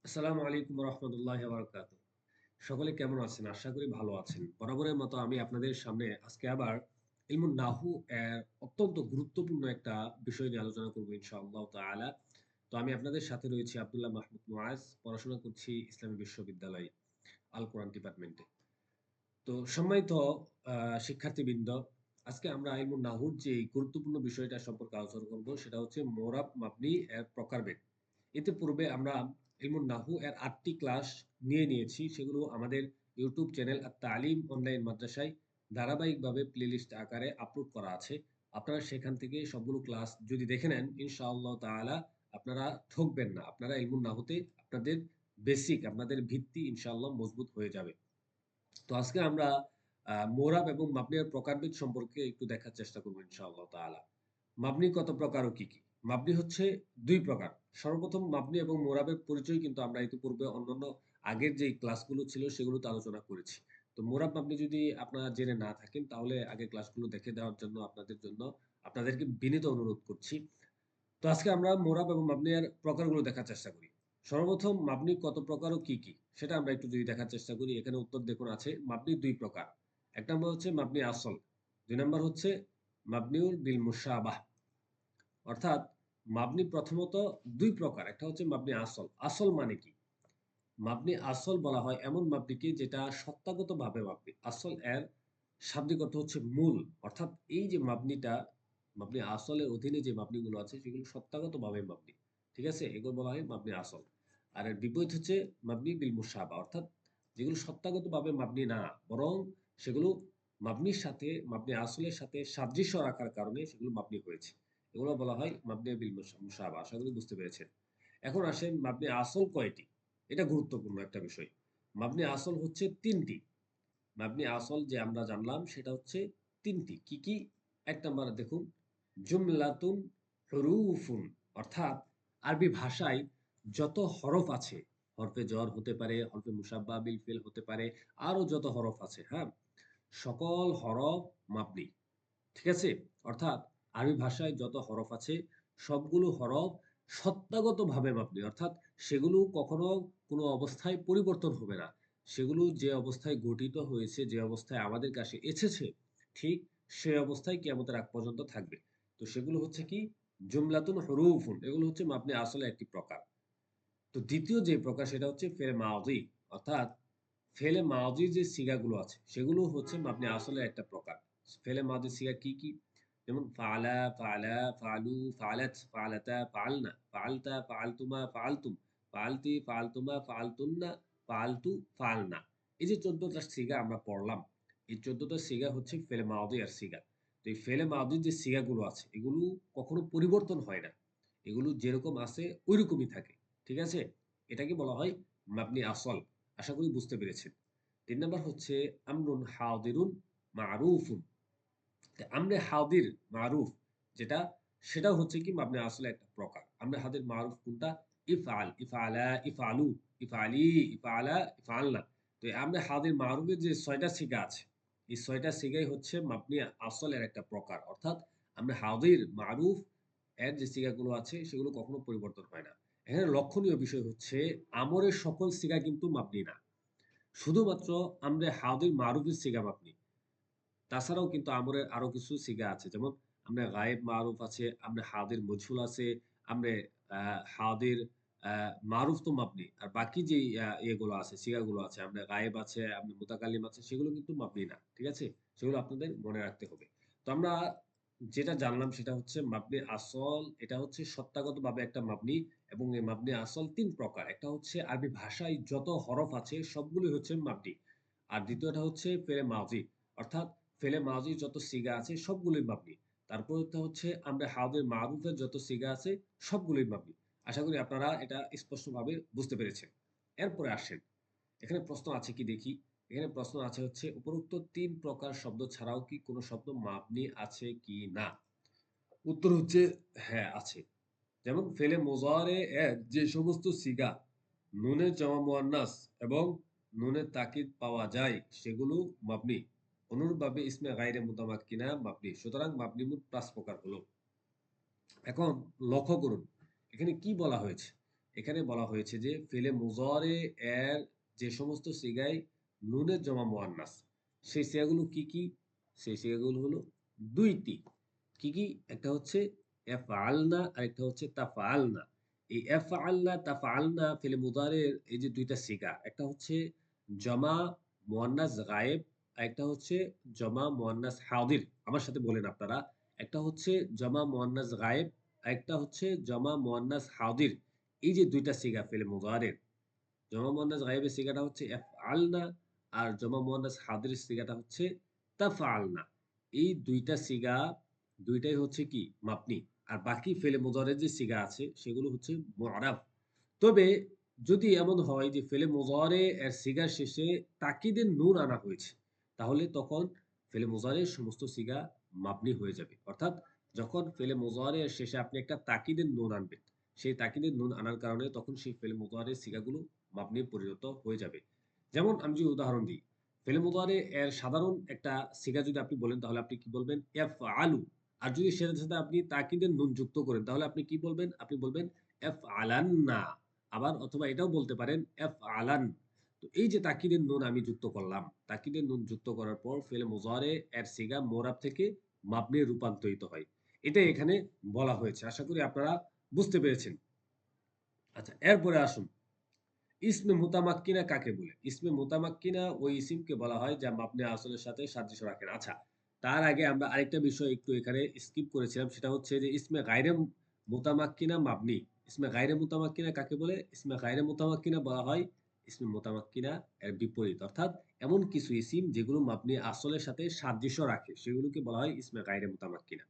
আসসালামু আলাইকুম রহমতুল্লাহি ওয়া বারাকাতুহু। সকলে কেমন আছেন? আশা করি ভালো আছেন। বরাবরের মতো আমি আপনাদের সামনে আজকে আবার ইলমুন নাহু এর অত্যন্ত গুরুত্বপূর্ণ একটা বিষয় নিয়ে আলোচনা করব ইনশাআল্লাহ তাআলা। তো আমি আপনাদের সাথে রয়েছি আব্দুল্লাহ মাহমুদ মুআজ। পড়াশোনা করছি ইসলামী বিশ্ববিদ্যালয় আল কোরআন ডিপার্টমেন্টে। তো সম্মানিত শিক্ষার্থীবৃন্দ, আজকে আমরা ইলমুন নাহুর যে গুরুত্বপূর্ণ বিষয়টা সম্পর্কে আলোচনা করব সেটা হচ্ছে মোরাব মাবনি এর প্রকারভেদ। ইতিপূর্বে আমরা ইলমুন নাহু এর ৮টি ক্লাস নিয়েছি। সেগুলো আমাদের ইউটিউব চ্যানেল তালিম অনলাইন মাদ্রাসায় ধারাবাহিকভাবে প্লেলিস্ট আকারে আপলোড করা আছে। আপনারা সেখান থেকে সবগুলো ক্লাস যদি দেখে নেন ইনশাআল্লাহ তাআলা আপনারা ঠকবেন না। আপনারা ইলমুন নাহুতে আপনাদের বেসিক আপনাদের ভিত্তি ইনশাআল্লাহ মজবুত হয়ে যাবে। তো আজকে আমরা মোরাব এবং মাবনির প্রকারভেদ সম্পর্কে একটু দেখার চেষ্টা করব ইনশাআল্লাহ তাআলা। মাবনি কত প্রকার ও কি কি? মাবনি হচ্ছে ২ প্রকার। সর্বপ্রথম মাবনি এবং মোরাবের পরিচয় কিন্তু আমরা ইতিপূর্বে অন্যান্য আগের যেই ক্লাসগুলো ছিল সেগুলোতে আলোচনা করেছি। তো মোরাব মাবনি যদি আপনারা জেনে না থাকেন তাহলে আগের ক্লাসগুলো দেখে দেওয়ার জন্য আপনাদেরকে বিনীত অনুরোধ করছি। তো আজকে আমরা মোরাব এবং মাবনির প্রকারগুলো দেখার চেষ্টা করি। সর্বপ্রথম মাবনি কত প্রকার ও কি কি সেটা আমরা একটু যদি দেখার চেষ্টা করি। এখানে উত্তর দেখুন আছে মাবনি ২ প্রকার। ১ নম্বর হচ্ছে মাবনি আসল, ২ নম্বর হচ্ছে মাবনিউল বিল মুশাবাহ। অর্থাৎ মাবনি প্রথমত ২ প্রকার। একটা হচ্ছে মাবনি আসল। আসল মানে কি? মাবনি আসল বলা হয় এমন মাবনিকে যেটা সত্তাগতভাবে মাবনি। আসল এর শাব্দিক অর্থ হচ্ছে মূল। অর্থাৎ এই যে মাবনিটা, মাবনি আসলের অধীনে যে মাবনিগুলো আছে সেগুলো সত্তাগতভাবে মাবনি। ঠিক আছে? এগুলো বলা হয় মাবনি আসল। আর এর বিপরীত হচ্ছে মাবনি বিল মুশাবা। অর্থাৎ যেগুলো সত্তাগতভাবে মাবনি না, বরং সেগুলো মাবনির সাথে মাবনি আসলের সাথে সাদৃশ্য রাখার কারণে সেগুলো মাবনি হয়েছে। এগুলো বলা হয় মাবনি বিল মুশাবা। আশা করি বুঝতে পেরেছেন। এখন আসেন মাবনি আসল কয়টি? এটা গুরুত্বপূর্ণ একটা বিষয়। মাবনি আসল হচ্ছে ৩টি। মাবনি আসল যে আমরা জানলাম সেটা হচ্ছে ৩টি। কি, কি? ১ নাম্বারে দেখুন, জুমলাতুন হুরুফুন, অর্থাৎ আরবি ভাষায় যত হরফ আছে, হরফে জর হতে পারে, হরফে মুসাব্বা বিল ফিল হতে পারে, আরো যত হরফ আছে, হ্যাঁ? সকল হরফ মাবনি। ঠিক আছে? অর্থাৎ আরবি ভাষায় যত হরফ আছে সবগুলো হরফ সত্তাগতভাবে মাবনি। অর্থাৎ সেগুলো কখনো কোনো অবস্থায় পরিবর্তন হবে না। সেগুলো যে অবস্থায় গঠিত হয়েছে, যে অবস্থায় আমাদের কাছে এসেছে, ঠিক সেই অবস্থায় কিয়ামতের আগ পর্যন্ত থাকবে। তো সেগুলো হচ্ছে কি? জুমলাতুন হুরুফুন। এগুলো হচ্ছে মাবনি আসলে একটি প্রকার। তো দ্বিতীয় যে প্রকার সেটা হচ্ছে ফেলে মাউযি। অর্থাৎ ফেলে মাউযির যে সিগাগুলো আছে সেগুলো হচ্ছে মাবনি আসলের একটা প্রকার। ফেলে মাউযির সিগা কি, কি? যেমন ফাআলা, ফাআলা, ফাআলু, ফাআলাত, ফাআলাতা, ফাআলনা, ফাআলতা, ফাআলতুমা, ফাআলতুম, ফাআলতি, ফাআলতুমা, ফাআলতুন্না, ফাআলতু, ফাআলনা। এই যে ১৪ টা সিগা আমরা পড়লাম, এই ১৪ টা সিগা হচ্ছে ফেলে মাউযি এর সিগা। তো এই ফেলে মাউযির যে সিগাগুলো আছে এগুলো কখনো পরিবর্তন হয় না। এগুলো যেরকম আছে ঐরকমই থাকে। ঠিক আছে? এটাকে বলা হয় মাবনি আসল। আশা করি বুঝতে পেরেছেন। ৩ নাম্বার হচ্ছে আমরুন হাদিরুন মারুফুন। আমরে হাদির মারুফ যেটা, সেটাও হচ্ছে কি মাবনি আসলে একটা প্রকার। আমরে হাদির মারুফ কোনটা? ইফআল, ইফআলা, ইফআলু, ইফআলি, ইফআলা, ইফআলনা। তো এই আমরে হাদির মারুফের যে ৬ টা সিগা আছে, এই ৬ টা সিগাই হচ্ছে মাবনি আসলের একটা প্রকার। অর্থাৎ আমরে হাদির মারুফ এর যে সিগাগুলো আছে সেগুলো কখনো পরিবর্তন হয় না। এখানে লক্ষণীয় বিষয় হচ্ছে আমরের সকল সিগা কিন্তু মাবনি না। শুধুমাত্র আমরে হাদির মারুফের সিগা মাবনি। তাছাড়াও কিন্তু আমরের আরো কিছু সিগা আছে। যেমন আমরে গায়েব মারুফ আছে, আমরে হাদির মজহুল আছে, আমরে হাদির আ মারুফ তো মাবনি। আর বাকি যেই ইয়েগুলো আছে, সিগাগুলো আছে, আমরে গায়েব আছে, আমরে মুতাকাল্লিম আছে, সেগুলো কিন্তু মাবনি না। ঠিক আছে? সেগুলো আপনাদের মনে রাখতে হবে। তো আমরা যেটা জানলাম সেটা হচ্ছে মাবনি আসল, এটা হচ্ছে সত্তাগতভাবে একটা মাবনি এবং এই মাবনি আসল ৩ প্রকার। একটা হচ্ছে আরবি ভাষায় যত হরফ আছে সবগুলোই হচ্ছে মাবনি। আর দ্বিতীয়টা হচ্ছে ফেলে মাযি, অর্থাৎ ফেলে মাযির যত সিগা আছে সবগুলোই মাবনি। তারপরেরটা হচ্ছে আমরা হাউদের মারুফের যত সিগা আছে সবগুলোই মাবনি। আশা করি আপনারা এটা স্পষ্টভাবে বুঝতে পেরেছেন। এরপরে আসেন। এখানে প্রশ্ন আছে কি দেখি? এখানে প্রশ্ন আছে হচ্ছে উপরোক্ত ৩ প্রকার শব্দ ছাড়াও কি কোন শব্দ মাবনি আছে কি না? উত্তর হচ্ছে হ্যাঁ, আছে। যেমন ফেলে মোজারে এর যে সমস্ত সিগা নুনে জমা মুয়ান্নাস এবং নুনে তাকিদ পাওয়া যায় সেগুলো মাবনি। অনুরূপভাবে ইসমে গায়রে মুতামাক্কিনা মাবনি। সুতরাং মাবনি মোট ৫ প্রকার হলো। এখন লক্ষ্য করুন, এখানে কি বলা হয়েছে? এখানে বলা হয়েছে যে ফেলে মুজারে এর যে সমস্ত সিগায় নুনের জমা মুয়ান্নাস, সেই সিগাগুলো কি কি? সেই সিগাগুলো হলো দুইটি। কি কি? একটা হচ্ছে এফআলনা আর একটা হচ্ছে তাফআলনা। এই এফআলনা তাফআলনা ফেলে মুদারের এই যে দুইটা সিগা, একটা হচ্ছে জমা মুয়ান্নাস গায়েব আর একটা হচ্ছে জমা মুয়ান্নাস হাদির। আমার সাথে বলেন আপনারা, একটা হচ্ছে জমা মুয়ান্নাস গায়েব আর একটা হচ্ছে জমা মুয়ান্নাস হাদির। এই যে দুইটা সিগা ফেলে মুদারের, জমা মুয়ান্নাস গায়েবের সিগাটা হচ্ছে এফআলনা আর জমা মুয়ান্নাস হাদির সিগাটা হচ্ছে তাফআলনা। এই দুইটা সিগা দুইটাই হচ্ছে কি মাবনি। আর বাকি ফেলে মুজারের যে সিগা আছে সেগুলো হচ্ছে মুআরাব। তবে যদি এমন হয় যে ফেলে মুজারে এর সিগার শেষে তাকিদের নুন আনা হয়েছে, তাহলে তখন ফেলে মুজারের সমস্ত সিগা মাবনি হয়ে যাবে। অর্থাৎ যখন ফেলে মুজারে এর শেষে আপনি একটা তাকিদের নুন আনবেন, সেই তাকিদের নুন আনার কারণে তখন সেই ফেলে মুজারের সিগাগুলো মাবনি পরিণত হয়ে যাবে। যেমন আমি যদি উদাহরণ দিই, ফেলে মুদারে এর সাধারণ একটা সিগা যদি আপনি বলেন তাহলে আপনি কি বলবেন? এফ আলু। আর যদি সেটার সাথে আপনি তাকিদের নুন যুক্ত করেন তাহলে আপনি কি বলবেন? আপনি বলবেন এফ আলান্না। আবার অথবা এটাও বলতে পারেন এফ আলান। তো এই যে তাকিদের নুন আমি যুক্ত করলাম, তাকিদের নুন যুক্ত করার পর ফেলে মুজারে এর সিগা মোরাব থেকে মাবনি রূপান্তরিত হয়। এটাই এখানে বলা হয়েছে। আশা করি আপনারা বুঝতে পেরেছেন। আচ্ছা, এরপরে আসুন, ইসমে মুতামাক্কিনা কাকে বলে? ইসমে মুতামাক্কিনা ওই ইসিমকে বলা হয় যা মাবনে আসলের সাথে সাদৃশ্য রাখে না। আচ্ছা, তার আগে আমরা আরেকটা বিষয় একটু এখানে স্কিপ করেছিলাম, সেটা হচ্ছে যে ইসমে গায়রে মুতামাক্কিনা মাবনি। ইসমে গায়রে মুতামাক্কিনা কাকে বলে? ইসমে গায়রে মুতামাক্কিনা বলা হয় ইসমে মুতামাক্কিনা এর বিপরীত। অর্থাৎ এমন কিছু ইসিম যেগুলো মাবনি আসলের সাথে সাদৃশ্য রাখে সেগুলোকে বলা হয় ইসমে গায়রে মুতামাক্কিনা।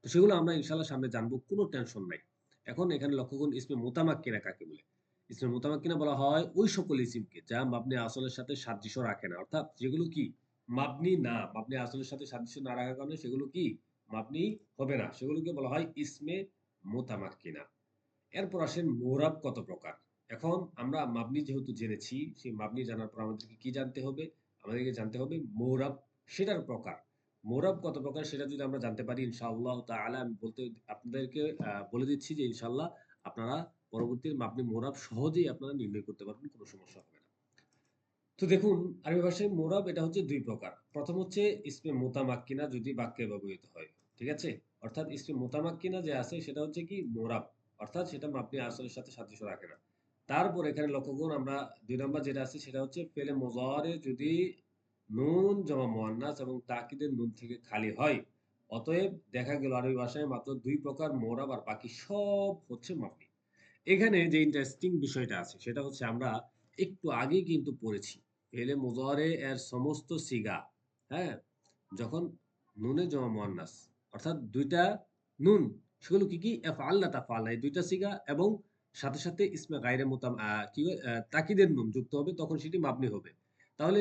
তো সেগুলো আমরা ইনশাআল্লাহ সামনে জানবো, কোনো টেনশন নাই। এখন এখানে লক্ষ্য করুন ইসমে মুতামাক্কিনা কাকে বলে? ইসমে মুতামাক্কিনা বলা হয় ওই সকল ইসিমকে যা মাবনি আসলের সাথে সাদৃশ্য রাখে না। অর্থাৎ যেগুলো কি মাবনি না, মাবনি আসলের সাথে সাদৃশ্য না রাখার কারণে সেগুলো কি মাবনি হবে না, সেগুলোকে বলা হয় ইসমে মুতামাক্কিনা। এরপর আসেন মুরাব কত প্রকার। এখন আমরা মাবনি যেহেতু জেনেছি, সেই মাবনি জানার পর আমাদেরকে কি জানতে হবে? আমাদেরকে জানতে হবে মুরাব, সেটার প্রকার। মুরাব কত প্রকার সেটা যদি আমরা জানতে পারি ইনশাআল্লাহ তাআলা, আমি আপনাদেরকে বলে দিচ্ছি যে ইনশাআল্লাহ আপনারা পরবর্তী মাবনি মুরাব সহজেই আপনারা নির্ণয় করতে পারবেন, কোনো সমস্যা হবে না। তো দেখুন, আরবি ভাষায় মুরাব এটা হচ্ছে দুই প্রকার। প্রথম হচ্ছে ইসমে মুতামাক্কিনা যদি বাক্যে ব্যবহৃত হয়। ঠিক আছে? অর্থাৎ ইসমে মুতামাক্কিনা যে আছে সেটা হচ্ছে কি মুরাব। অর্থাৎ সেটা মাবনি আসলের সাথে সাদৃশ্য রাখে না। তারপর এখানে লক্ষ্য করুন, আমরা ২ নাম্বার যেটা আছে সেটা হচ্ছে ফেলে মুজারে যদি নুন জমা মুয়ান্নাস এবং তাকিদের নুন থেকে খালি হয়। অতএব দেখা গেল আরবি ভাষায় মাত্র ২ প্রকার মুরাব আর বাকি সব হচ্ছে মাবনি। এখানে যে ইন্টারেস্টিং বিষয়টা আছে সেটা হচ্ছে আমরা একটু আগেই কিন্তু পড়েছি ফেলে মুজারে এর সমস্ত সিগা, হ্যাঁ, যখন নুনে জমা মুয়ান্নাস, অর্থাৎ দুইটা নুন, সেগুলো কি কি এফআলনা তাফআলনা, এই দুইটা সিগা এবং সাথে সাথে ইসমে গায়রে কি তাকিদের নুন যুক্ত হবে তখন সেটি মাবনি হবে। তাহলে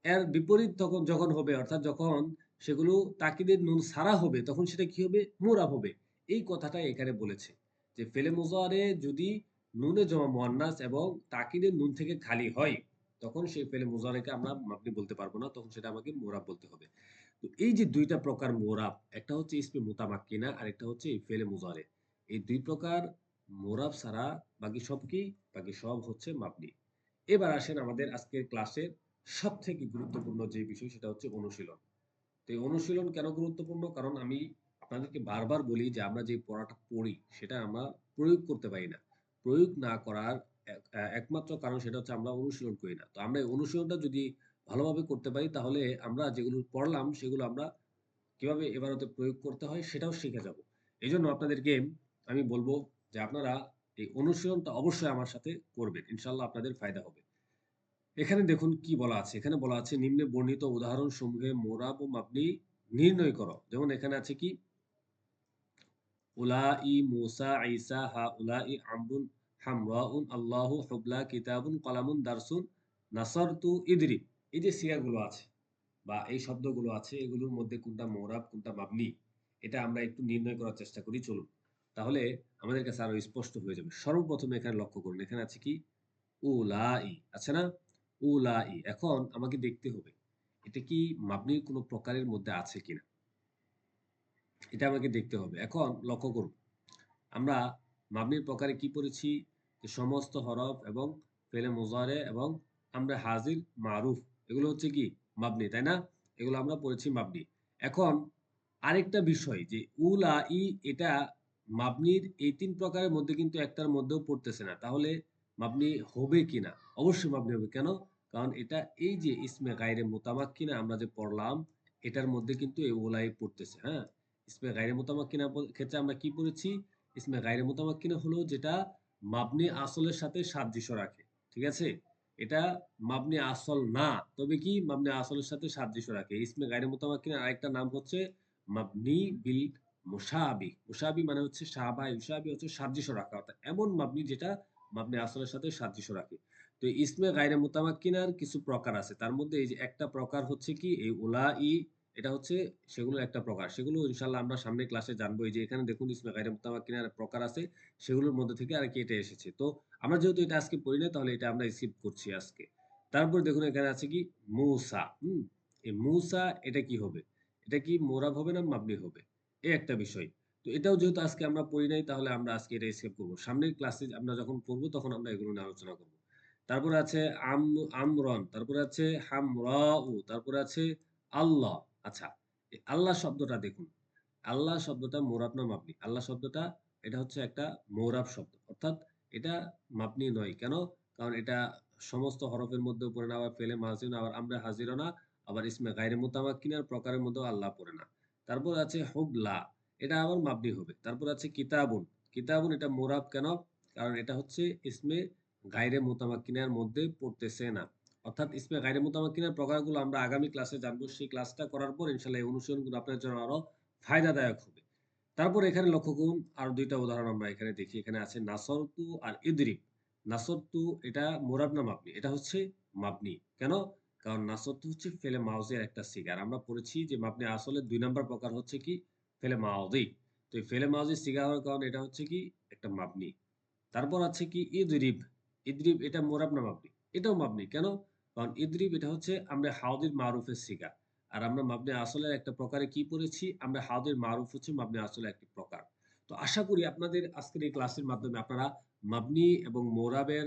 এর বিপরীত তখন যখন হবে, অর্থাৎ যখন সেগুলো তাকিদের নুন ছাড়া হবে তখন সেটা কি হবে? মুরাব হবে। এই কথাটাই এখানে বলেছে যে ফেলে মুজারে যদি নুনে জমা মুয়ান্নাস এবং তাকিদের নুন থেকে খালি হয় তখন সেই ফেলে মুজারেকে আমরা মাবনি বলতে পারবো না, তখন সেটা আমাকে মুরাব বলতে হবে। তো এই যে দুইটা প্রকার মুরাব, একটা হচ্ছে ইসমে মুতামাক্কিনা আর একটা হচ্ছে এই ফেলে মুজারে, এই দুই প্রকার মুরাব ছাড়া বাকি সব কি? বাকি সব হচ্ছে মাবনি। এবার আসেন আমাদের আজকের ক্লাসের সব থেকে গুরুত্বপূর্ণ যে বিষয় সেটা হচ্ছে অনুশীলন। তো এই অনুশীলন কেন গুরুত্বপূর্ণ? কারণ আমি আপনাদেরকে বারবার বলি যে আমরা যে পড়াটা পড়ি সেটা আমরা প্রয়োগ করতে পারি না। প্রয়োগ না করার একমাত্র কারণ সেটা হচ্ছে আমরা অনুশীলন করি না। তো আমরা এই অনুশীলনটা যদি ভালোভাবে করতে পারি তাহলে আমরা যেগুলো পড়লাম সেগুলো আমরা কিভাবে এবারতে প্রয়োগ করতে হয় সেটাও শিখে যাব। এজন্য আপনাদেরকে আমি বলব যে আপনারা এই অনুশীলনটা অবশ্যই আমার সাথে করবেন। ইনশাআল্লাহ আপনাদের ফায়দা হবে। এখানে দেখুন কি বলা আছে। এখানে বলা আছে নিম্নে বর্ণিত উদাহরণসমূহে মোরাব ও মাবনি নির্ণয় করো। যেমন এখানে আছে কি? উলাই মুসা ঈসা হাউলাই আমরুন হামরাউন আল্লাহু হুবলা কিতাবুন কলামুন দারসুন নাসারতু ইদরিব। এই যে সিগাগুলো আছে বা এই শব্দগুলো আছে এগুলোর মধ্যে কোনটা মোরাব কোনটা মাবনি এটা আমরা একটু নির্ণয় করার চেষ্টা করি, চলুন। তাহলে আমাদের কাছে আরো স্পষ্ট হয়ে যাবে। সর্বপ্রথমে এখানে লক্ষ্য করুন, এখানে আছে কি? উলাই, আছে না? উলাই। এখন আমাকে দেখতে হবে এটা কি মাবনির কোনো প্রকারের মধ্যে আছে কিনা, এটা আমাকে দেখতে হবে। এখন লক্ষ্য করুন, আমরা মাবনির প্রকারে কি পড়েছি? যে সমস্ত হরফ এবং ফেলে মুজারে এবং আমরা হাজির মারুফ এগুলো হচ্ছে কি মাবনি, তাই না? এগুলো আমরা পড়েছি মাবনি। এখন আরেকটা বিষয় যে উলা ই এটা মাবনির এই ৩ প্রকারের মধ্যে কিন্তু একটার মধ্যেও পড়তেছে না। তাহলে মাবনি হবে কিনা? অবশ্যই মাবনি হবে। কেন? কারণ এটা এই যে ইসমে গায়রে মুতামাক্কিনা আমরা যে পড়লাম, এটার মধ্যে কিন্তু এই উলাই পড়তেছে, হ্যাঁ? ইসমে গায়রে মুতামাক্কিনা ক্ষেত্রে আমরা কি পড়েছি? ইসমে গায়রে মুতামাক্কিনা হলো যেটা মাবনি আসলের সাথে সাদৃশ্য রাখে। ঠিক আছে? এটা মাবনি আসল না। তবে কি মাবনি আসলের সাথে সাদৃশ্য রাখে। ইসমে গায়রে মুতামাক্কিনার আরেকটা নাম হচ্ছে মাবনি বিল মুশাবি। মুশাবি মানে হচ্ছে শাবাহ, ইউশাবি হচ্ছে সাদৃশ্য রাখা। অর্থাৎ এমন মাবনি যেটা মাবনি আসলের সাথে সাদৃশ্য রাখে। তো ইসমে গায়রে মুতামাক্কিনার কিছু প্রকার আছে। তার মধ্যে এই যে একটা প্রকার হচ্ছে কি এই উলাই এটা হচ্ছে সেগুলোর একটা প্রকার। সেগুলো ইনশাআল্লাহ আমরা সামনের ক্লাসে জানবো। এই যে এখানে দেখুন ইসমে গায়রে মুতামাক্কিনার প্রকার আছে। সেগুলোর মধ্যে থেকে আরকি এটা এসেছে। তো আমরা যেহেতু এটা আজকে পড়ি নাই তাহলে এটা আমরা স্কিপ করছি আজকে। তারপর দেখুন এখানে আছে কি মূসা, হুম? এই মূসা এটা কি হবে? এটা কি মোরাব হবে না মাবনি হবে? এই একটা বিষয়। তো এটাও যেহেতু আজকে আমরা পড়ি নাই তাহলে আমরা আজকে এটা স্কিপ করব। সামনের ক্লাসে আমরা যখন পড়ব তখন আমরা এগুলো নিয়ে আলোচনা করব। তারপরে আছে আমরন, তারপরে আছে হামরাউ, তারপরে আছে আল্লাহ। আচ্ছা, এই আল্লাহ শব্দটা দেখুন। আল্লাহ শব্দটা মুরাব না মাবনি? আল্লাহ শব্দটা এটা হচ্ছে একটা মুরাব শব্দ। অর্থাৎ এটা মাবনি নয়। কেন? কারণ এটা সমস্ত হরফের মধ্যেও পড়ে না, আবার ফেলে মাঝিও না, আবার আমরা হাজিরও না, আবার ইসমে গায়রে মুতামাক্কিনার প্রকারের মধ্যেও আল্লাহ পড়ে না। তারপর আছে হুবলা, এটা আবার মাবনি হবে। তারপর আছে কিতাবুন। কিতাবুন এটা মুরাব কেন? কারণ এটা হচ্ছে ইসমে গায়রে মুতামাক্কিনার মধ্যে পড়তেছে না। অর্থাৎ ইসমে গায়রে মুতামাক্কিনার প্রকারগুলো আমরা আগামী ক্লাসে জানবো। সেই ক্লাসটা করার পর ইনশাআল্লাহ এই অনুশীলনগুলো আপনার জন্য আরো ফায়দাদায়ক হবে। তারপর এখানে লক্ষ্য করুন আরো ২ টা উদাহরণ আমরা এখানে দেখি। এখানে আছে নাসরতু আর ইদরিব। নাসরতু এটা মুরাব না মাবনি? এটা হচ্ছে মাবনি। কেন? কারণ নাসরতু হচ্ছে ফেলে মাউজি এর একটা সিগা। আর আমরা পড়েছি যে মাবনি আসলের ২ নাম্বার প্রকার হচ্ছে কি? ফেলে মাউজি। তো এই ফেলে মাউজির সিগা হওয়ার কারণে এটা হচ্ছে কি? একটা মাবনি। তারপর আছে কি ইদরিব। ইদরিব এটা মুরাব না মাবনি? এটাও মাবনি। কেন? কারণ ইদরিব এটা হচ্ছে আমরা হাউদির মারুফের সিগা। আর আমরা মাবনি আসলের একটা প্রকারে কি পড়েছি? আমরা হাউদির মারুফ হচ্ছে মাবনি আসলের একটি প্রকার। তো আশা করি আপনাদের আজকের এই ক্লাসের মাধ্যমে আপনারা মাবনি এবং মোরাবের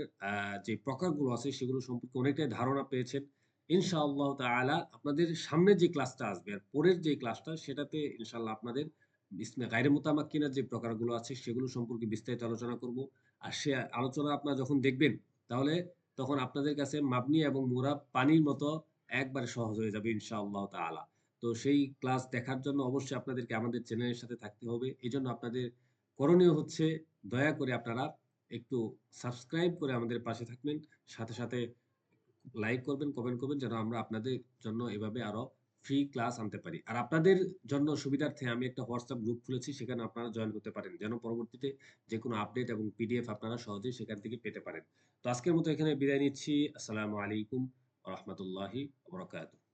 যে প্রকারগুলো আছে সেগুলো সম্পর্কে অনেকটাই ধারণা পেয়েছেন। ইনশাআল্লাহ তাআলা আপনাদের সামনে যে ক্লাসটা আসবে আর পরের যে ক্লাসটা সেটাতে ইনশাআল্লাহ আপনাদের ইসমে গায়রে মুতামাক্কিনার যে প্রকারগুলো আছে সেগুলো সম্পর্কে বিস্তারিত আলোচনা করব। আর সে আলোচনা আপনারা যখন দেখবেন তাহলে তখন আপনাদের কাছে মাবনি এবং মুরাব পানির মতো একবারে সহজ হয়ে যাবে ইনশাআল্লাহ তাআলা। তো সেই ক্লাস দেখার জন্য অবশ্যই আপনাদেরকে আমাদের চ্যানেলের সাথে থাকতে হবে। এজন্য আপনাদের করণীয় হচ্ছে দয়া করে আপনারা একটু সাবস্ক্রাইব করে আমাদের পাশে থাকবেন। সাথে, সাথে লাইক করবেন, কমেন্ট করবেন যেন আমরা আপনাদের জন্য এভাবে আরো ফ্রি ক্লাস আনতে পারি। আর আপনাদের জন্য সুবিধার্থে আমি একটা WhatsApp গ্রুপ খুলেছি সেখানে আপনারা জয়েন করতে পারেন। যেন পরবর্তীতে যেকোনো আপডেট এবং পিডিএফ আপনারা সহজেই সেখান থেকে পেতে পারেন। তো আজকের মতো এখানে বিদায় নিচ্ছি। আসসালামু আলাইকুম ওয়া রাহমাতুল্লাহি ওয়া বারাকাতুহু।